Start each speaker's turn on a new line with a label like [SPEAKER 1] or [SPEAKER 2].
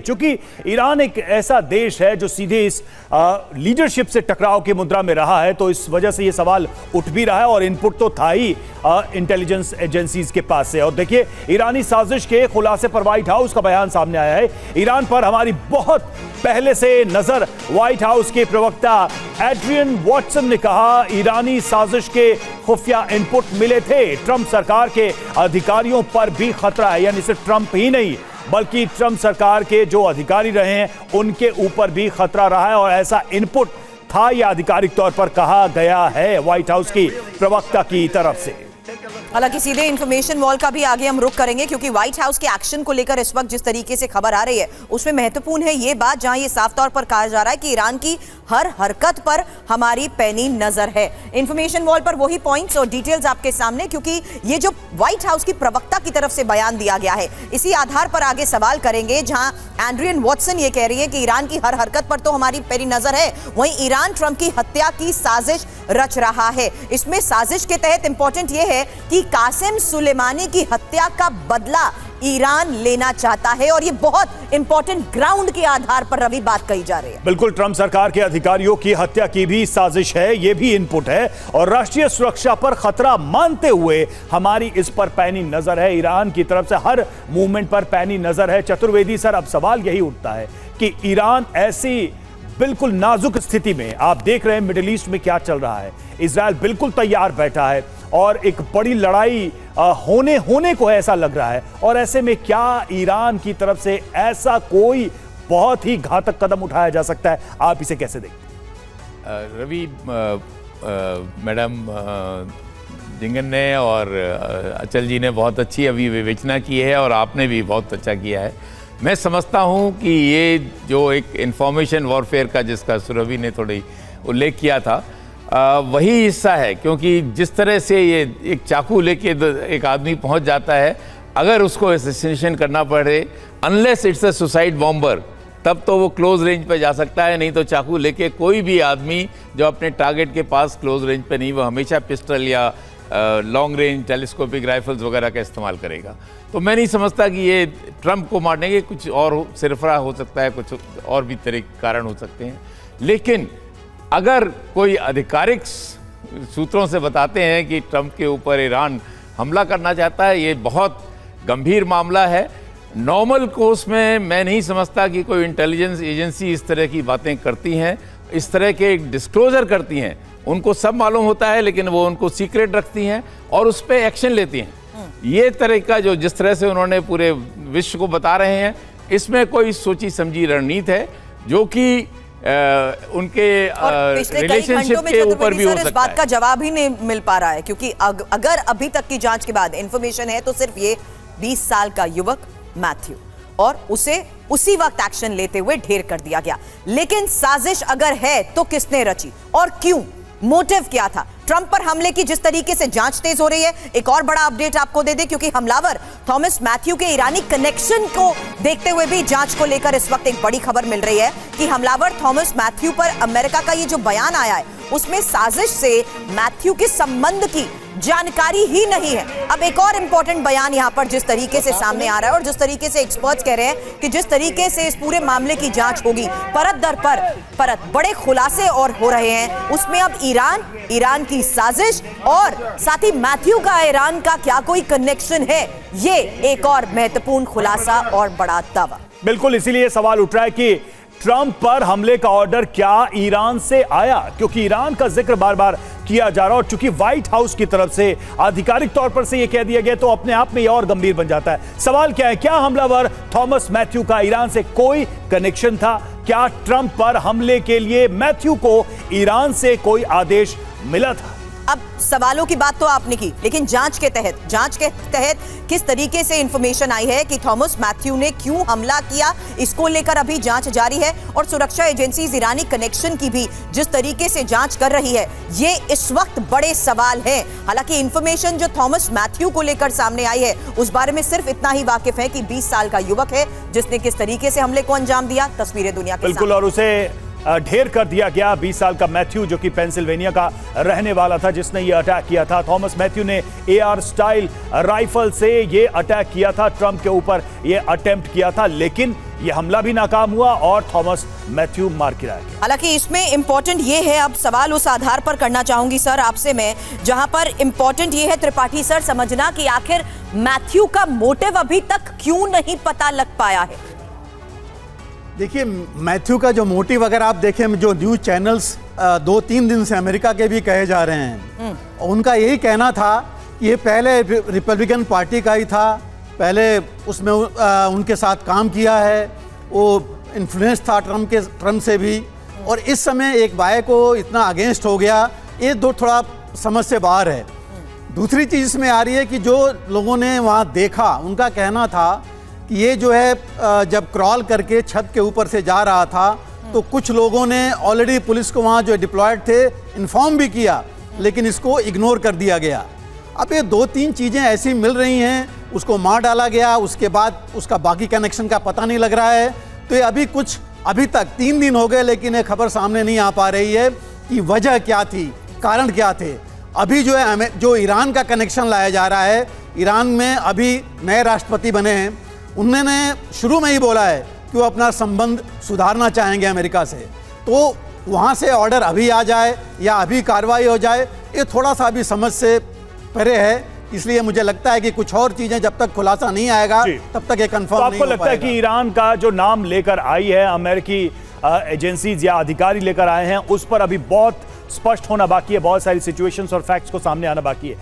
[SPEAKER 1] चूंकि ईरान एक ऐसा देश है जो सीधे इस लीडरशिप से टकराव की मुद्रा में रहा है, तो इस वजह से ये सवाल उठ भी रहा है और इनपुट तो था ही इंटेलिजेंस एजेंसीज के पास से। और देखिए, ईरानी साजिश के खुलासे पर व्हाइट हाउस का बयान सामने आया है। ईरान पर हमारी बहुत पहले से नजर। व्हाइट हाउस के प्रवक्ता एड्रियन वॉटसन ने कहा, ईरानी साजिश के खुफिया इनपुट मिले थे। ट्रंप सरकार के अधिकारियों पर भी खतरा है, यानी सिर्फ ट्रंप ही नहीं बल्कि ट्रंप सरकार के जो अधिकारी रहे हैं उनके ऊपर भी खतरा रहा है और ऐसा इनपुट था, यह आधिकारिक तौर पर कहा गया है व्हाइट हाउस की प्रवक्ता की तरफ से।
[SPEAKER 2] हालांकि सीधे इंफॉर्मेशन वॉल का भी आगे हम रुख करेंगे, क्योंकि व्हाइट हाउस के एक्शन को लेकर इस वक्त जिस तरीके से खबर आ रही है उसमें महत्वपूर्ण है ये बात, जहां ये साफ तौर पर कहा जा रहा है कि ईरान की हर हरकत पर हमारी पैनी नजर है। इंफॉर्मेशन वॉल पर वही पॉइंट्स और डिटेल्स आपके सामने, क्योंकि ये जो व्हाइट हाउस की प्रवक्ता की तरफ से बयान दिया गया है इसी आधार पर आगे सवाल करेंगे, जहां एड्रियन वॉटसन ये कह रही है कि ईरान की हर हरकत पर तो हमारी पैनी नजर है, वहीं ईरान ट्रंप की हत्या की साजिश रच रहा है। इसमें साजिश के तहत इंपॉर्टेंट यह है कि कासिम सुलेमानी की हत्या का बदला ईरान लेना चाहता है, और ये बहुत इंपॉर्टेंट ग्राउंड के आधार पर रवि बात कही जा रही है।
[SPEAKER 1] बिल्कुल, ट्रंप सरकार के अधिकारियों की हत्या की भी साजिश है, ये भी इनपुट है, और राष्ट्रीय सुरक्षा पर खतरा मानते हुए हमारी इस पर पैनी नजर है। ईरान की तरफ से हर मूवमेंट पर पैनी नजर है। चतुर्वेदी सर, अब सवाल यही उठता है कि ईरान ऐसी बिल्कुल नाजुक स्थिति में, आप देख रहे हैं मिडिल ईस्ट में क्या चल रहा है, इजराइल बिल्कुल तैयार बैठा है और एक बड़ी लड़ाई होने को ऐसा लग रहा है, और ऐसे में क्या ईरान की तरफ से ऐसा कोई बहुत ही घातक कदम उठाया जा सकता है? आप इसे कैसे देखते हैं?
[SPEAKER 3] रवि, मैडम जिंगन ने और अचल जी ने बहुत अच्छी अभी विवेचना की है और आपने भी बहुत अच्छा किया है। मैं समझता हूं कि ये जो एक इंफॉर्मेशन वॉरफेयर का जिसका सुरभि ने थोड़ी उल्लेख किया था, वही हिस्सा है, क्योंकि जिस तरह से ये एक चाकू लेके एक आदमी पहुंच जाता है, अगर उसको असैसिनेशन करना पड़े, unless it's a suicide bomber, तब तो वो क्लोज रेंज पे जा सकता है, नहीं तो चाकू लेके कोई भी आदमी जो अपने टारगेट के पास क्लोज रेंज पे नहीं, वो हमेशा पिस्टल या लॉन्ग रेंज टेलीस्कोपिक राइफल्स वगैरह का इस्तेमाल करेगा। तो मैं नहीं समझता कि ये ट्रंप को मारने के कुछ और सिरफरा हो सकता है, कुछ और भी तरीके कारण हो सकते हैं। लेकिन अगर कोई आधिकारिक सूत्रों से बताते हैं कि ट्रंप के ऊपर ईरान हमला करना चाहता है, ये बहुत गंभीर मामला है। नॉर्मल कोर्स में मैं नहीं समझता कि कोई इंटेलिजेंस एजेंसी इस तरह की बातें करती हैं, इस तरह के डिस्क्लोजर करती हैं। उनको सब मालूम होता है, लेकिन वो उनको सीक्रेट रखती हैं और उस पर एक्शन लेती हैं। ये तरीका जो जिस तरह से उन्होंने पूरे विश्व को बता रहे हैं, इसमें कोई सोची समझी रणनीति है जो कि उनके रिलेशनशिप के ऊपर भी हो सकता है।
[SPEAKER 2] इस बात का जवाब ही नहीं मिल पा रहा है, क्योंकि अगर अभी तक की जांच के बाद इंफॉर्मेशन है तो सिर्फ ये 20 साल का युवक मैथ्यू, और उसे उसी वक्त एक्शन लेते हुए ढेर कर दिया गया। लेकिन साजिश अगर है तो किसने रची और क्यों? मोटिव क्या था? ट्रंप पर हमले की जिस तरीके से जांच तेज हो रही है, एक और बड़ा अपडेट आपको दे दे, क्योंकि हमलावर थॉमस मैथ्यू के ईरानी कनेक्शन को देखते हुए भी जांच को लेकर इस वक्त एक बड़ी खबर मिल रही है कि हमलावर थॉमस मैथ्यू पर अमेरिका का ये जो बयान आया है उसमें साजिश से मैथ्यू के संबंध की जानकारी ही नहीं है। अब एक और इंपॉर्टेंट बयान यहां पर जिस तरीके से सामने आ रहा है और जिस तरीके से एक्सपर्ट्स कह रहे हैं कि जिस तरीके से इस पूरे मामले की जांच होगी, परत दर परत बड़े खुलासे और हो रहे हैं, उसमें अब ईरान की साजिश और साथ ही मैथ्यू का ईरान का क्या कोई कनेक्शन है, ये एक और महत्वपूर्ण खुलासा और बड़ा दावा।
[SPEAKER 1] बिल्कुल, इसीलिए सवाल उठ रहा है कि ट्रंप पर हमले का ऑर्डर क्या ईरान से आया, क्योंकि ईरान का जिक्र बार बार किया जा रहा है और चूंकि व्हाइट हाउस की तरफ से आधिकारिक तौर पर से यह कह दिया गया तो अपने आप में यह और गंभीर बन जाता है। सवाल क्या है, क्या हमलावर थॉमस मैथ्यू का ईरान से कोई कनेक्शन था? क्या ट्रंप पर हमले के लिए मैथ्यू को ईरान से कोई आदेश मिला था?
[SPEAKER 2] अब सवालों की बात तो आपने की, लेकिन जांच के तहत किस तरीके से इंफॉर्मेशन आई है कि थॉमस मैथ्यू ने क्यों हमला किया, इसको लेकर अभी जांच जारी है और सुरक्षा एजेंसीज ईरानी कनेक्शन की भी जिस तरीके से जांच कर रही है, ये इस वक्त बड़े सवाल हैं। हालांकि इंफॉर्मेशन जो थॉमस मैथ्यू को लेकर सामने आई है उस बारे में सिर्फ इतना ही वाकिफ है कि 20 साल का युवक है जिसने किस तरीके से हमले को अंजाम दिया, तस्वीरें दुनिया के
[SPEAKER 1] बिल्कुल, और उसे ढेर कर दिया गया। 20 साल का मैथ्यू जो कि पेंसिल्वेनिया का रहने वाला था, जिसने ये अटैक किया था। थॉमस मैथ्यू ने AR स्टाइल राइफल से ये अटैक किया था, ट्रंप के ऊपर ये अटेम्प्ट किया था, लेकिन ये हमला भी नाकाम हुआ और थॉमस मैथ्यू मार गिराया गया।
[SPEAKER 2] हालांकि इसमें इंपॉर्टेंट ये है, अब सवाल उस आधार पर करना चाहूंगी सर आपसे मैं, जहां पर इंपॉर्टेंट ये है त्रिपाठी सर समझना कि आखिर मैथ्यू का मोटिव अभी तक क्यों नहीं पता लग पाया है।
[SPEAKER 4] देखिए, मैथ्यू का जो मोटिव अगर आप देखें, जो न्यूज़ चैनल्स 2-3 दिन से अमेरिका के भी कहे जा रहे हैं, उनका यही कहना था कि ये पहले रिपब्लिकन पार्टी का ही था, पहले उसमें उनके साथ काम किया है, वो इन्फ्लुएंस था ट्रम्प से भी, और इस समय एक बाय को इतना अगेंस्ट हो गया, ये थोड़ा समझ से बाहर है। दूसरी चीज़ इसमें आ रही है कि जो लोगों ने वहाँ देखा, उनका कहना था कि ये जो है जब क्रॉल करके छत के ऊपर से जा रहा था तो कुछ लोगों ने ऑलरेडी पुलिस को वहाँ जो डिप्लॉयड थे इन्फॉर्म भी किया, लेकिन इसको इग्नोर कर दिया गया। अब ये 2-3 चीज़ें ऐसी मिल रही हैं, उसको मार डाला गया, उसके बाद उसका बाकी कनेक्शन का पता नहीं लग रहा है। तो ये अभी तक 3 दिन हो गए, लेकिन ये खबर सामने नहीं आ पा रही है कि वजह क्या थी, कारण क्या थे। अभी जो है जो ईरान का कनेक्शन लाया जा रहा है, ईरान में अभी नए राष्ट्रपति बने हैं, उन्होंने शुरू में ही बोला है कि वो अपना संबंध सुधारना चाहेंगे अमेरिका से। तो वहाँ से ऑर्डर अभी आ जाए या अभी कार्रवाई हो जाए, ये थोड़ा सा अभी समझ से परे है। इसलिए मुझे लगता है कि कुछ और चीजें जब तक खुलासा नहीं आएगा तब तक ये कंफर्म नहीं हो पाएगा।
[SPEAKER 1] आपको लगता है कि ईरान का जो नाम लेकर आई है अमेरिकी एजेंसीज या अधिकारी लेकर आए हैं, उस पर अभी बहुत स्पष्ट होना बाकी है, बहुत सारी सिचुएशंस और फैक्ट्स को सामने आना बाकी है।